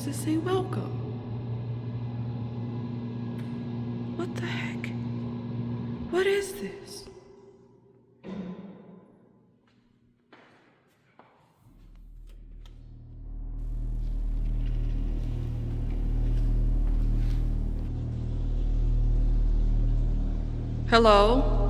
does it say welcome? What the heck? What is this? Hello?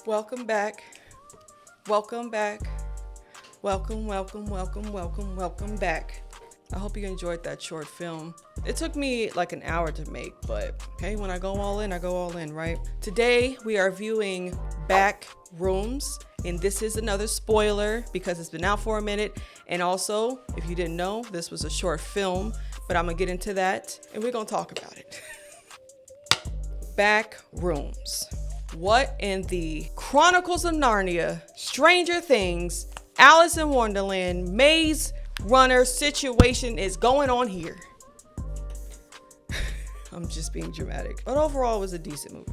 Welcome back. Welcome back. Welcome back. I hope you enjoyed that short film. It took me like an hour to make, but hey, when I go all in, I go all in, right? Today, we are viewing BACKROOMS, and this is another spoiler because it's been out for a minute. And also, if you didn't know, this was a short film, but I'm gonna get into that, and we're gonna talk about it. BACKROOMS. What in the Chronicles of Narnia, Stranger Things, Alice in Wonderland, Maze Runner situation is going on here? I'm just being dramatic. But overall, it was a decent movie.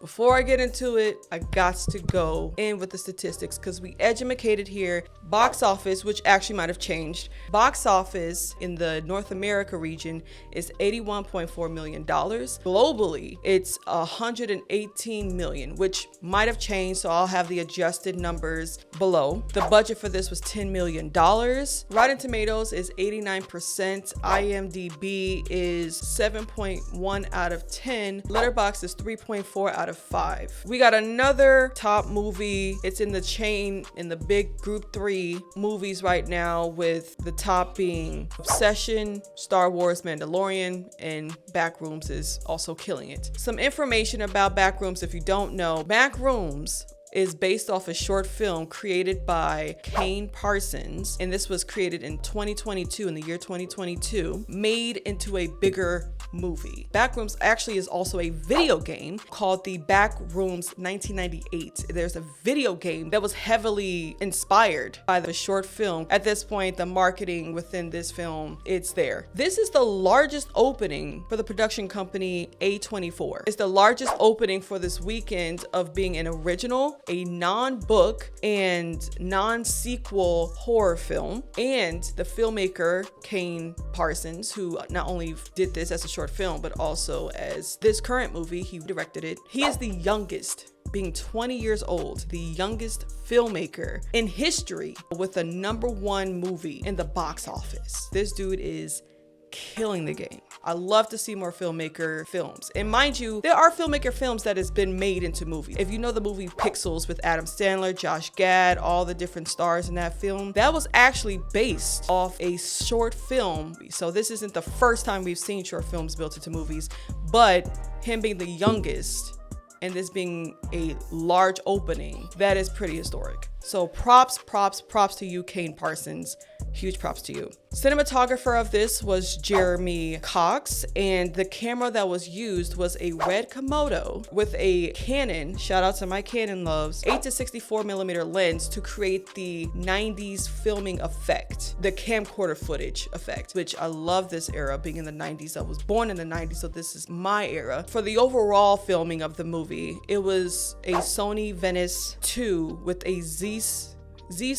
Before I get into it, I got to go in with the statistics because we edumacated here. Box office, which actually might have changed. Box office in the North America region is $81.4 million. Globally, it's 118 million, which might have changed, so I'll have the adjusted numbers below. The budget for this was $10 million. Rotten Tomatoes is 89%. IMDb is 7.1 out of 10. Letterboxd is 3.4 out of 5. We got another top movie. It's in the chain, in the big group 3 movies right now, with the top being Obsession, Star Wars, Mandalorian, and BACKROOMS is also killing it. Some information about BACKROOMS if you don't know. BACKROOMS is based off a short film created by Kane Parsons, and this was created in 2022, in the year 2022, made into a bigger movie. BACKROOMS actually is also a video game called the BACKROOMS 1998. There's a video game that was heavily inspired by the short film. At this point, the marketing within this film, it's there. This is the largest opening for the production company A24. It's the largest opening for this weekend of being an original, a non-book and non-sequel horror film, and the filmmaker Kane Parsons, who not only did this as a short film but also as this current movie, he directed it. He is the youngest, being 20 years old, the youngest filmmaker in history with a #1 movie in the box office. This dude is killing the game. I love to see more filmmaker films. And mind you, there are filmmaker films that has been made into movies. If you know the movie Pixels with Adam Sandler, Josh Gad, all the different stars in that film, that was actually based off a short film. So this isn't the first time we've seen short films built into movies, but him being the youngest and this being a large opening, that is pretty historic. So props to you, Kane Parsons. Huge props to you. Cinematographer of this was Jeremy Cox, and the camera that was used was a red Komodo with a Canon, shout out to my Canon loves, 8-64mm lens to create the 90s filming effect, the camcorder footage effect, which I love this era, being in the 90s. I was born in the 90s, so this is my era. For the overall filming of the movie, it was a Sony Venice 2 with a Zeiss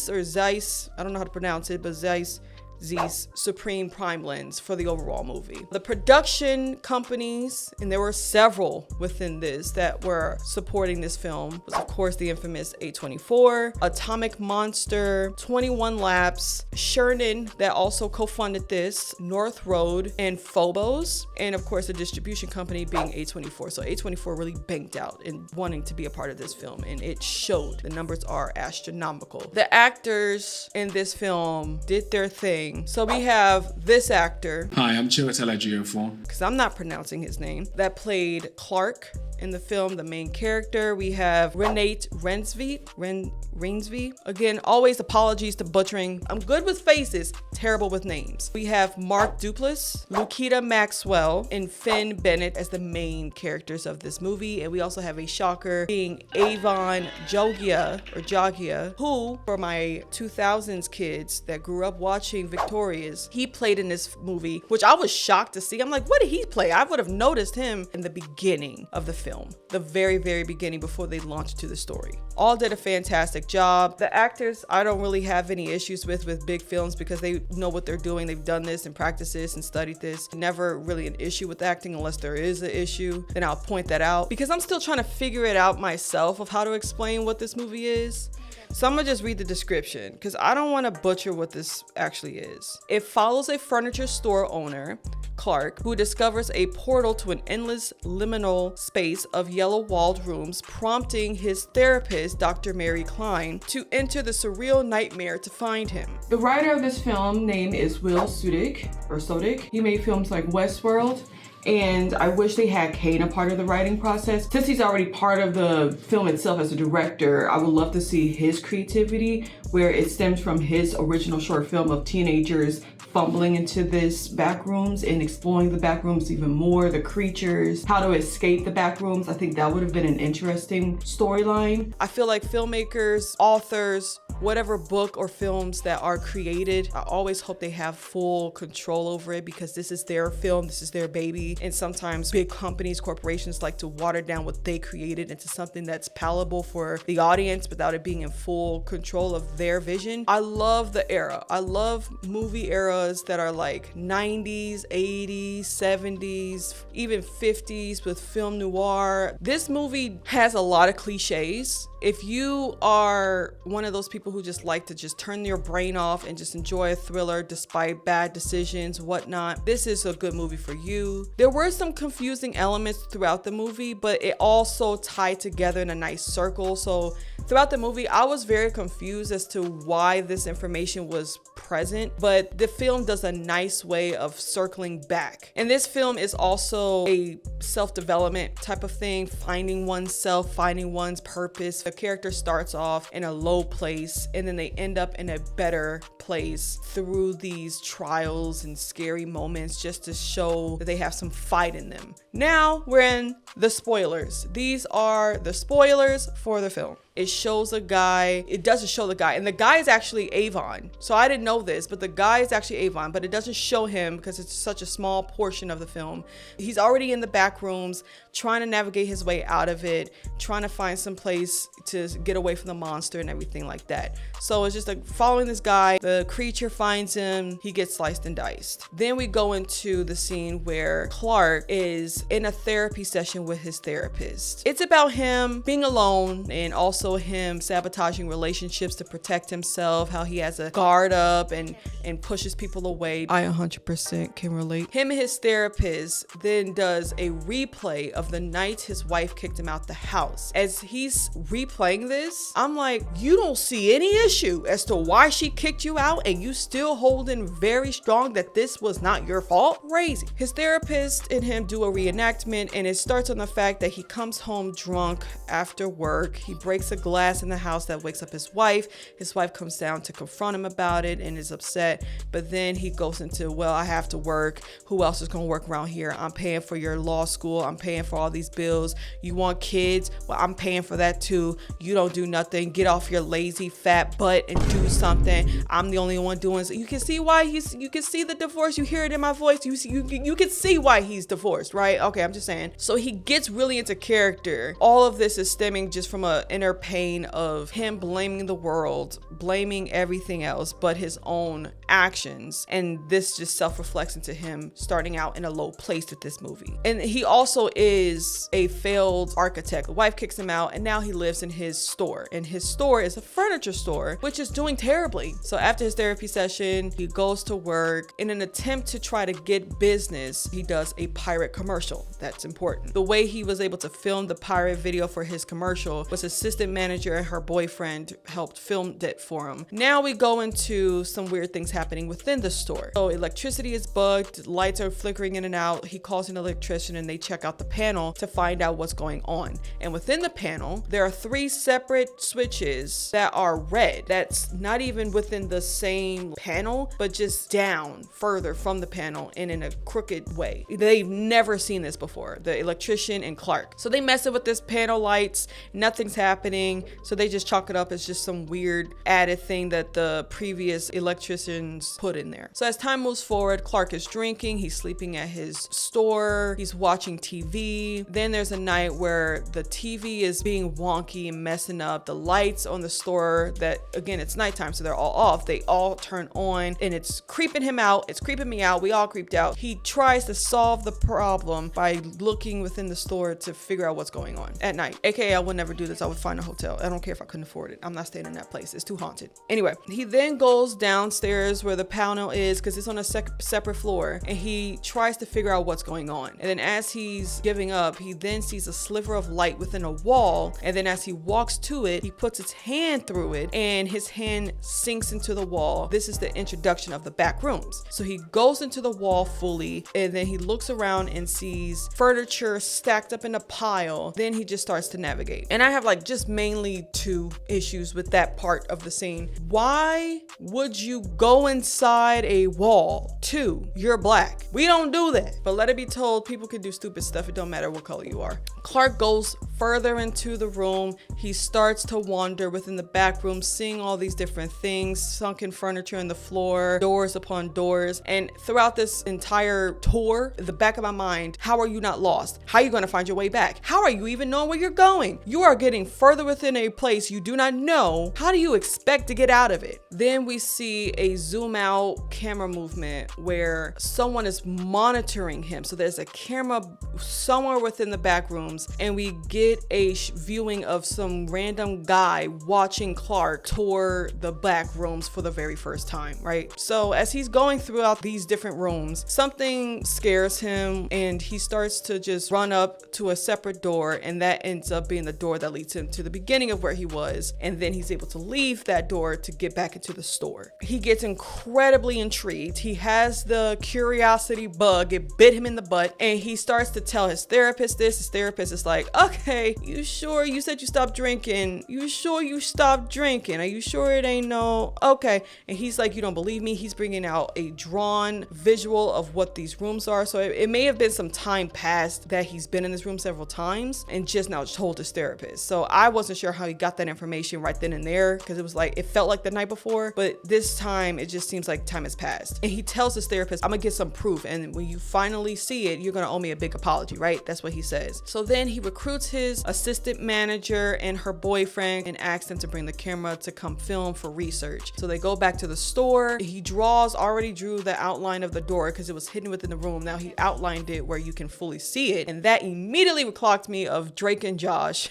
or Zeiss, I don't know how to pronounce it, but Zeiss these supreme prime lens for the overall movie. The production companies, and there were several within this that were supporting this film, was of course the infamous A24, Atomic Monster, 21 Laps, Sherman that also co-funded this, North Road, and Phobos, and of course the distribution company being A24. So A24 really banked out in wanting to be a part of this film, and it showed. The numbers are astronomical. The actors in this film did their thing. So we have this actor. Hi, I'm Chiwetel Ejiofor. Because I'm not pronouncing his name. That played Clark in the film, the main character. We have Renate Rainsby. Again, always apologies to butchering. I'm good with faces, terrible with names. We have Mark Duplass, Lukita Maxwell, and Finn Bennett as the main characters of this movie. And we also have a shocker being Avon Jogia, who, for my 2000s kids that grew up watching Victorious, he played in this movie, which I was shocked to see. I'm like, what did he play? I would have noticed him in the beginning of the film, the very, very beginning before they launched to the story. All did a fantastic job. The actors, I don't really have any issues with big films because they know what they're doing. They've done this and practiced this and studied this. Never really an issue with acting unless there is an issue. Then I'll point that out because I'm still trying to figure it out myself of how to explain what this movie is. So I'm gonna just read the description because I don't want to butcher what this actually is. It follows a furniture store owner, Clark, who discovers a portal to an endless liminal space of yellow-walled rooms, prompting his therapist, Dr. Mary Klein, to enter the surreal nightmare to find him. The writer of this film name is Will Sudik. He made films like Westworld, and I wish they had Kane a part of the writing process. Since he's already part of the film itself as a director, I would love to see his creativity where it stems from his original short film of teenagers fumbling into this backrooms and exploring the backrooms even more, the creatures, how to escape the backrooms. I think that would have been an interesting storyline. I feel like filmmakers, authors, whatever book or films that are created, I always hope they have full control over it because this is their film, this is their baby. And sometimes big companies, corporations like to water down what they created into something that's palatable for the audience without it being in full control of their vision. I love the era. I love movie eras that are like 90s, 80s, 70s, even 50s with film noir. This movie has a lot of cliches. If you are one of those people who just like to just turn your brain off and just enjoy a thriller despite bad decisions, whatnot, this is a good movie for you. There were some confusing elements throughout the movie, but it also tied together in a nice circle. So throughout the movie, I was very confused as to why this information was present, but the film does a nice way of circling back. And this film is also a self-development type of thing, finding oneself, finding one's purpose. The character starts off in a low place and then they end up in a better place through these trials and scary moments just to show that they have some fight in them. Now we're in the spoilers. These are the spoilers for the film. It shows a guy, it doesn't show the guy, and the guy is actually Avon. So I didn't know this, but the guy is actually Avon, but it doesn't show him because it's such a small portion of the film. He's already in the back rooms, trying to navigate his way out of it, trying to find some place to get away from the monster and everything like that. So it's just like following this guy, the creature finds him, he gets sliced and diced. Then we go into the scene where Clark is in a therapy session with his therapist. It's about him being alone and also him sabotaging relationships to protect himself, how he has a guard up and pushes people away. I 100% can relate. Him and his therapist then does a replay of the night his wife kicked him out the house. As he's replaying this, I'm like, you don't see any issue as to why she kicked you out and you still holding very strong that this was not your fault? Crazy. His therapist and him do a reenactment, and it starts on the fact that he comes home drunk after work. He breaks a glass in the house that wakes up his wife. His wife comes down to confront him about it and is upset, but then he goes into, well, I have to work. Who else is gonna work around here? I'm paying for your law school. I'm paying for all these bills. You want kids? Well, I'm paying for that too. You don't do nothing. Get off your lazy fat butt and do something. I'm the only one doing it. You can see why you can see the divorce. You hear it in my voice. You can see why he's divorced, right? Okay, I'm just saying. So he gets really into character. All of this is stemming just from a inner pain of him blaming the world, blaming everything else but his own actions. And this just self-reflects into him starting out in a low place with this movie. And he also is a failed architect. The wife kicks him out and now he lives in his store. And his store is a furniture store, which is doing terribly. So after his therapy session, he goes to work. In an attempt to try to get business, he does a pirate commercial. That's important. The way he was able to film the pirate video for his commercial was assistant manager and her boyfriend helped film it for him. Now we go into some weird things happening within the store. So electricity is bugged, lights are flickering in and out. He calls an electrician and they check out the panel to find out what's going on. And within the panel, there are 3 separate switches that are red. That's not even within the same panel, but just down further from the panel and in a crooked way. They've never seen this before, the electrician and Clark. So they mess it with this panel lights, nothing's happening. So they just chalk it up as just some weird added thing that the previous electricians put in there. So as time moves forward, Clark is drinking, he's sleeping at his store, he's watching TV. Then there's a night where the TV is being wonky and messing up. The lights on the store, that again, it's nighttime, so they're all off. They all turn on and it's creeping him out. It's creeping me out. We all creeped out. He tries to solve the problem by looking within the store to figure out what's going on at night. AKA, I would never do this. I would find a hotel. I don't care if I couldn't afford it. I'm not staying in that place. It's too haunted. Anyway, he then goes downstairs where the panel is because it's on a separate floor and he tries to figure out what's going on. And then as he's giving up, he then sees a sliver of light within a wall. And then as he walks to it, he puts his hand through it and his hand sinks into the wall. This is the introduction of the back rooms. So he goes into the wall fully and then he looks around and sees furniture stacked up in a pile. Then he just starts to navigate. And I have like just mainly 2 issues with that part of the scene. Why would you go inside a wall? 2, you're black. We don't do that. But let it be told, people can do stupid stuff. It don't matter what color you are. Clark goes further into the room. He starts to wander within the back room, seeing all these different things, sunken furniture in the floor, doors upon doors. And throughout this entire tour, in the back of my mind, how are you not lost? How are you going to find your way back? How are you even knowing where you're going? You are getting further within a place you do not know. How do you expect to get out of it? Then we see a zoom out camera movement where someone is monitoring him. So there's a camera somewhere within the back rooms and we get a viewing of some random guy watching Clark tour the back rooms for the very first time, right? So as he's going throughout these different rooms, something scares him and he starts to just run up to a separate door and that ends up being the door that leads him to the beginning of where he was. And then he's able to leave that door to get back into the store. He gets incredibly intrigued. He has the curiosity bug. It bit him in the butt and he starts to tell his therapist this. His therapist is like, okay, you sure you said you stopped drinking? You sure you stopped drinking? Are you sure it ain't no? Okay. And he's like, you don't believe me? He's bringing out a drawn visual of what these rooms are. So it may have been some time past that he's been in this room several times and just now told his therapist. So I wasn't sure how he got that information right then and there because it was like, it felt like the night before, but this time it just seems like time has passed. And he tells his therapist, I'm gonna get some proof. And when you finally see it, you're gonna owe me a big apology, right? That's what he says. So then he recruits his assistant manager and her boyfriend and asks them to bring the camera to come film for research. So they go back to the store. He already drew the outline of the door because it was hidden within the room. Now he outlined it where you can fully see it. And that immediately clocked me of Drake and Josh.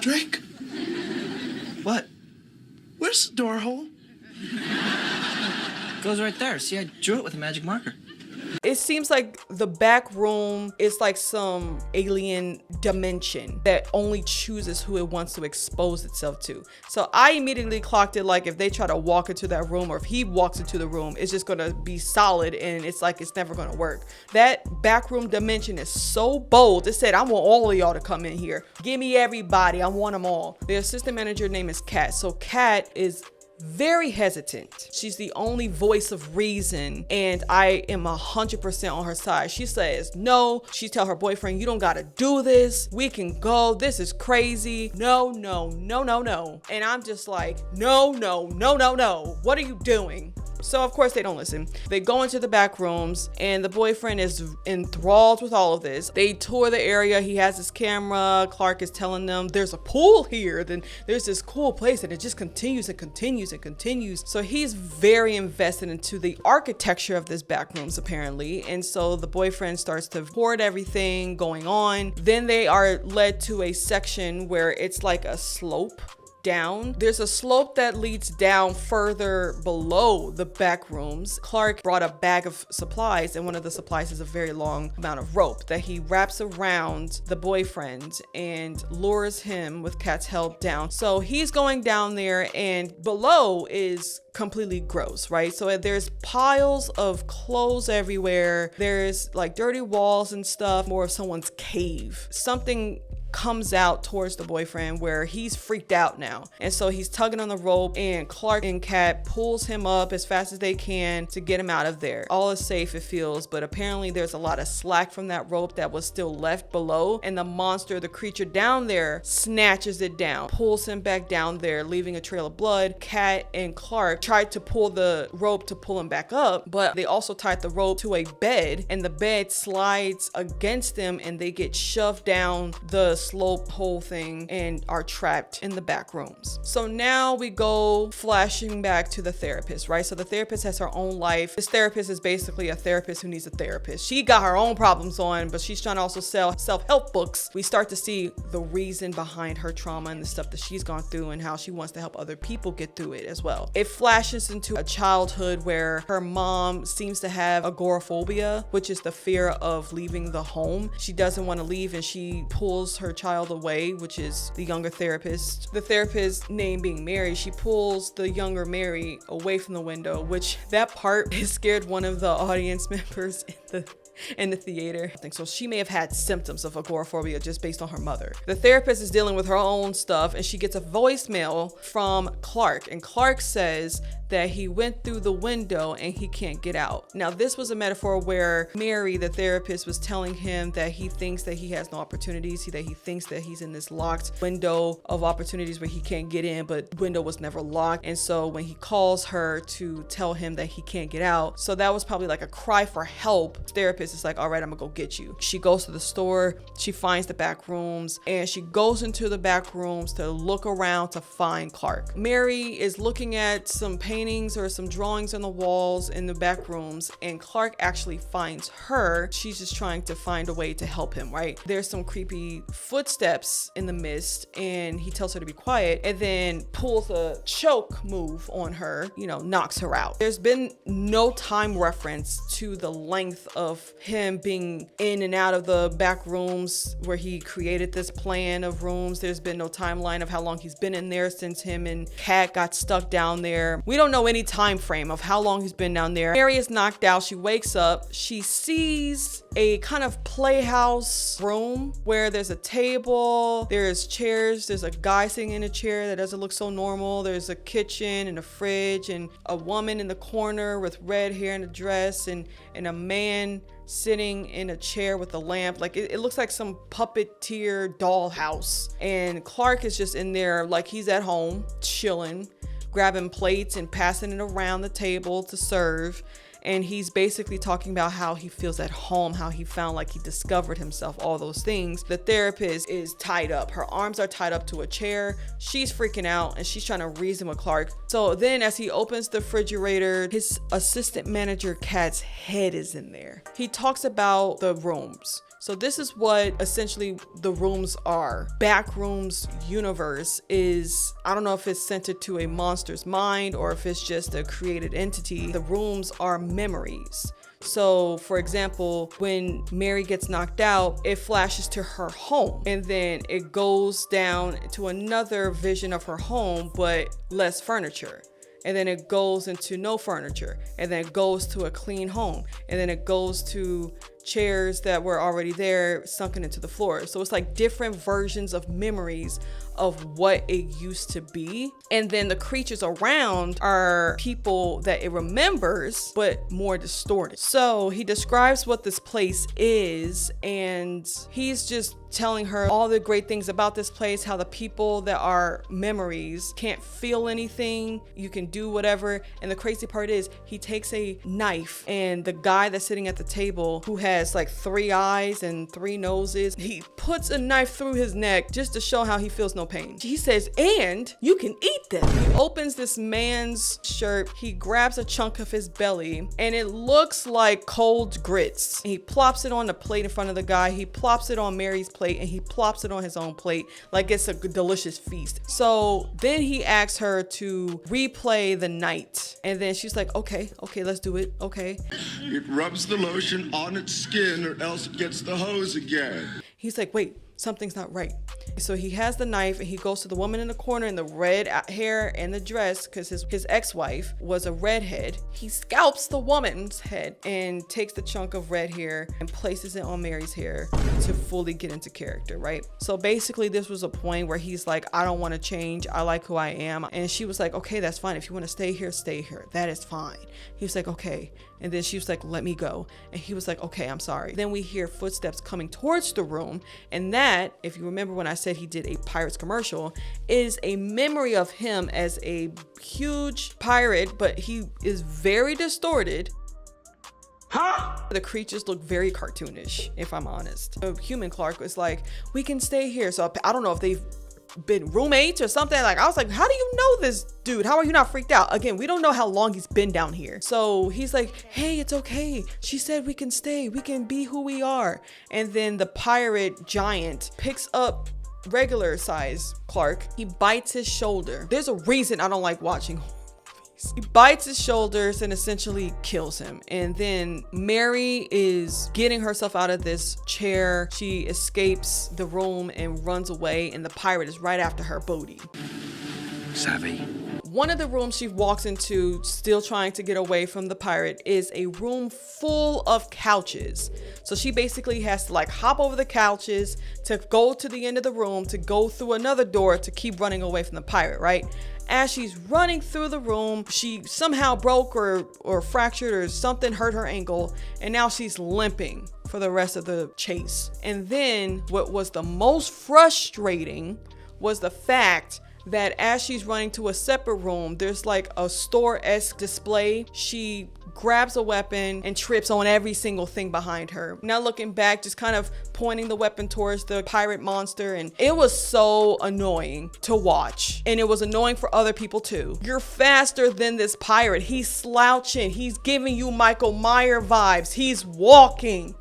Drake? What? Where's the door hole? Goes right there. See, I drew it with a magic marker. It seems like the back room is like some alien dimension that only chooses who it wants to expose itself to. So I immediately clocked it like if they try to walk into that room or if he walks into the room, it's just gonna be solid and it's like it's never gonna work. That back room dimension is so bold. It said, I want all of y'all to come in here. Give me everybody. I want them all. The assistant manager name is Kat. So Kat is very hesitant. She's the only voice of reason and I am 100% on her side. She says no. She tell her boyfriend, you don't gotta do this. We can go. This is crazy. No, no, no, no, no. And I'm just like, no, no, no, no, no. What are you doing? So of course they don't listen. They go into the back rooms and the boyfriend is enthralled with all of this. They tour the area. He has his camera. Clark is telling them there's a pool here. Then there's this cool place and it just continues and continues and continues. So he's very invested into the architecture of this back rooms apparently. And so the boyfriend starts to record everything going on. Then they are led to a section where it's like a slope down. There's a slope that leads down further below the back rooms. Clark brought a bag of supplies, and one of the supplies is a very long amount of rope that he wraps around the boyfriend and lures him with Kat's help down. So he's going down there, and below is completely gross, right? So there's piles of clothes everywhere. There's like dirty walls and stuff, more of someone's cave. Something comes out towards the boyfriend where he's freaked out now. And so he's tugging on the rope and Clark and Kat pulls him up as fast as they can to get him out of there. All is safe, it feels, but apparently there's a lot of slack from that rope that was still left below. And the monster, the creature down there, snatches it down, pulls him back down there, leaving a trail of blood. Kat and Clark tried to pull the rope to pull him back up, but they also tied the rope to a bed and the bed slides against them and they get shoved down the slope whole thing and are trapped in the back rooms. So now we go flashing back to the therapist, right? So the therapist has her own life. This therapist is basically a therapist who needs a therapist. She got her own problems on, but she's trying to also sell self-help books. We start to see the reason behind her trauma and the stuff that she's gone through and how she wants to help other people get through it as well. It flashes into a childhood where her mom seems to have agoraphobia, which is the fear of leaving the home. She doesn't want to leave and she pulls her child away, which is the younger therapist. The therapist's name being Mary, she pulls the younger Mary away from the window, which that part has scared one of the audience members in the theater. I think so. She may have had symptoms of agoraphobia just based on her mother. The therapist is dealing with her own stuff and she gets a voicemail from Clark, and Clark says that he went through the window and he can't get out. Now, this was a metaphor where Mary, the therapist, was telling him that he thinks that he has no opportunities, that he thinks that he's in this locked window of opportunities where he can't get in, but the window was never locked. And so when he calls her to tell him that he can't get out, so that was probably like a cry for help. The therapist is like, all right, I'm gonna go get you. She goes to the store, she finds the back rooms, and she goes into the back rooms to look around to find Clark. Mary is looking at some paintings or some drawings on the walls in the back rooms, and Clark actually finds her. She's just trying to find a way to help him, right? There's some creepy footsteps in the mist and he tells her to be quiet and then pulls a choke move on her, knocks her out. There's been no time reference to the length of him being in and out of the back rooms where he created this plan of rooms. There's been no timeline of how long he's been in there since him and Kat got stuck down there. We don't know any time frame of how long he's been down there. Mary is knocked out. She wakes up. She sees a kind of playhouse room where there's a table, there's chairs, there's a guy sitting in a chair that doesn't look so normal, there's a kitchen and a fridge and a woman in the corner with red hair and a dress and a man sitting in a chair with a lamp. Like it looks like some puppeteer dollhouse, and Clark is just in there like he's at home chilling, grabbing plates and passing it around the table to serve. And he's basically talking about how he feels at home, how he found like he discovered himself, all those things. The therapist is tied up. Her arms are tied up to a chair. She's freaking out and she's trying to reason with Clark. So then as he opens the refrigerator, his assistant manager Kat's head is in there. He talks about the rooms. So this is what essentially the rooms are. Backrooms universe is, I don't know if it's centered to a monster's mind or if it's just a created entity. The rooms are memories. So for example, when Mary gets knocked out, it flashes to her home and then it goes down to another vision of her home, but less furniture. And then it goes into no furniture, and then it goes to a clean home, and then it goes to chairs that were already there sunken into the floor. So it's like different versions of memories of what it used to be. And then the creatures around are people that it remembers, but more distorted. So he describes what this place is, and he's just telling her all the great things about this place, how the people that are memories can't feel anything, you can do whatever. And the crazy part is he takes a knife, and the guy that's sitting at the table who has like 3 eyes and 3 noses, he puts a knife through his neck just to show how he feels no pain. He says, and you can eat them. He opens this man's shirt, he grabs a chunk of his belly, and it looks like cold grits. He plops it on the plate in front of the guy, he plops it on Mary's plate, and he plops it on his own plate like it's a delicious feast. So then he asks her to replay the night, and then she's like, okay, let's do it. Okay. It rubs the lotion on its skin or else it gets the hose again. He's like, wait, something's not right. So he has the knife, and he goes to the woman in the corner in the red hair and the dress, because his ex-wife was a redhead. He scalps the woman's head and takes the chunk of red hair and places it on Mary's hair to fully get into character, right? So basically this was a point where he's like, I don't want to change. I like who I am. And she was like, okay, that's fine. If you want to stay here, stay here. That is fine. He was like, okay. And then she was like, let me go. And he was like, okay, I'm sorry. Then we hear footsteps coming towards the room. And that, if you remember when I said he did a Pirates commercial, is a memory of him as a huge pirate, but he is very distorted. The creatures look very cartoonish, if I'm honest. The human Clark was like, we can stay here. So I don't know if they've been roommates or something. Like, I was like, how do you know this dude? How are you not freaked out? Again, we don't know how long he's been down here. So he's like, hey, it's okay. She said we can stay. We can be who we are. And then the pirate giant picks up regular size Clark. He bites his shoulder. There's a reason I don't like watching movies. He bites his shoulders and essentially kills him. And then Mary is getting herself out of this chair. She escapes the room and runs away, and the pirate is right after her booty. Savvy. One of the rooms she walks into, still trying to get away from the pirate, is a room full of couches. So she basically has to like hop over the couches to go to the end of the room, to go through another door to keep running away from the pirate, right? As she's running through the room, she somehow broke or fractured or something, hurt her ankle, and now she's limping for the rest of the chase. And then what was the most frustrating was the fact that as she's running to a separate room, there's like a store-esque display. She grabs a weapon and trips on every single thing behind her. Now looking back, just kind of pointing the weapon towards the pirate monster, and it was so annoying to watch. And it was annoying for other people too. You're faster than this pirate. He's slouching. He's giving you Michael Myers vibes. He's walking.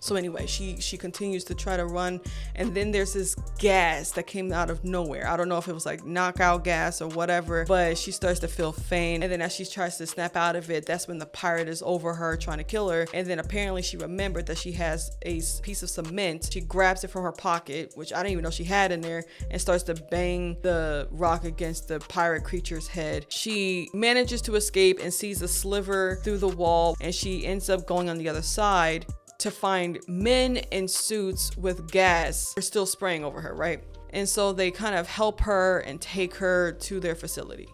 So anyway, she continues to try to run, and then there's this gas that came out of nowhere. I don't know if it was like knockout gas or whatever, but she starts to feel faint. And then as she tries to snap out of it, that's when the pirate is over her trying to kill her. And then apparently she remembered that she has a piece of cement. She grabs it from her pocket, which I didn't even know she had in there, and starts to bang the rock against the pirate creature's head. She manages to escape and sees a sliver through the wall, and she ends up going on the other side to find men in suits with gas. They're still spraying over her, right? And so they kind of help her and take her to their facility.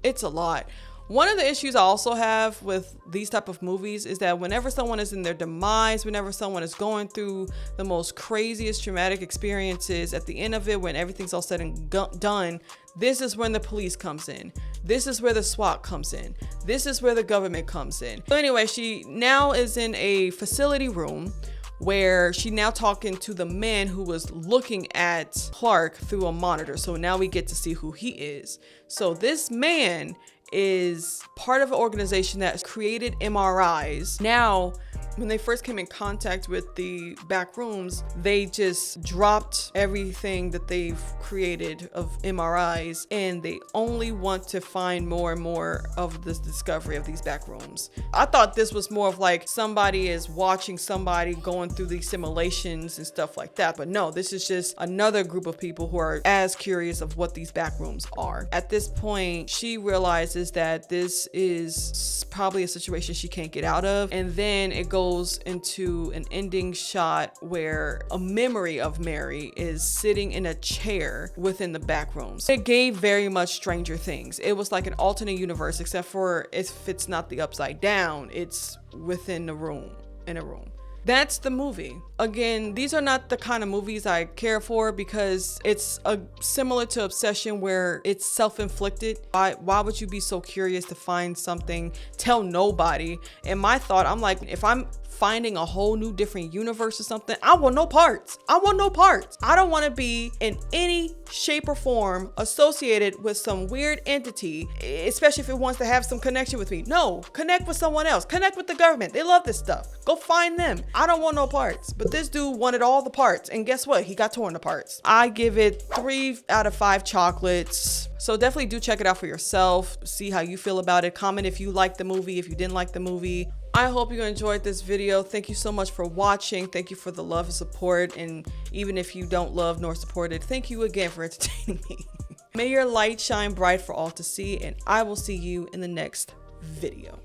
It's a lot. One of the issues I also have with these type of movies is that whenever someone is in their demise, whenever someone is going through the most craziest traumatic experiences, at the end of it, when everything's all said and done, this is when the police comes in. This is where the SWAT comes in. This is where the government comes in. So anyway, she now is in a facility room where she now talking to the man who was looking at Clark through a monitor. So now we get to see who he is. So this man is part of an organization that's created MRIs. Now When they first came in contact with the Backrooms, they just dropped everything that they've created of MRIs, and they only want to find more and more of this discovery of these Backrooms. I thought this was more of like somebody is watching somebody going through these simulations and stuff like that, but no, this is just another group of people who are as curious of what these Backrooms are. At this point, she realizes that this is probably a situation she can't get out of, and then it goes into an ending shot where a memory of Mary is sitting in a chair within the Backrooms. It gave very much Stranger Things. It was like an alternate universe, except for if it's not the upside down, it's within the room, in a room. That's the movie. Again, these are not the kind of movies I care for because it's similar to Obsession where it's self-inflicted. Why would you be so curious to find something, tell nobody? And my thought, I'm like, if I'm finding a whole new different universe or something, I want no parts. I want no parts. I don't want to be in any shape or form associated with some weird entity, especially if it wants to have some connection with me. No, connect with someone else. Connect with the government. They love this stuff. Go find them. I don't want no parts. But this dude wanted all the parts, and guess what? He got torn apart. I give it 3 out of 5 chocolates. So definitely do check it out for yourself. See how you feel about it. Comment if you liked the movie, if you didn't like the movie. I hope you enjoyed this video. Thank you so much for watching. Thank you for the love and support. And even if you don't love nor support it, thank you again for entertaining me. May your light shine bright for all to see, and I will see you in the next video.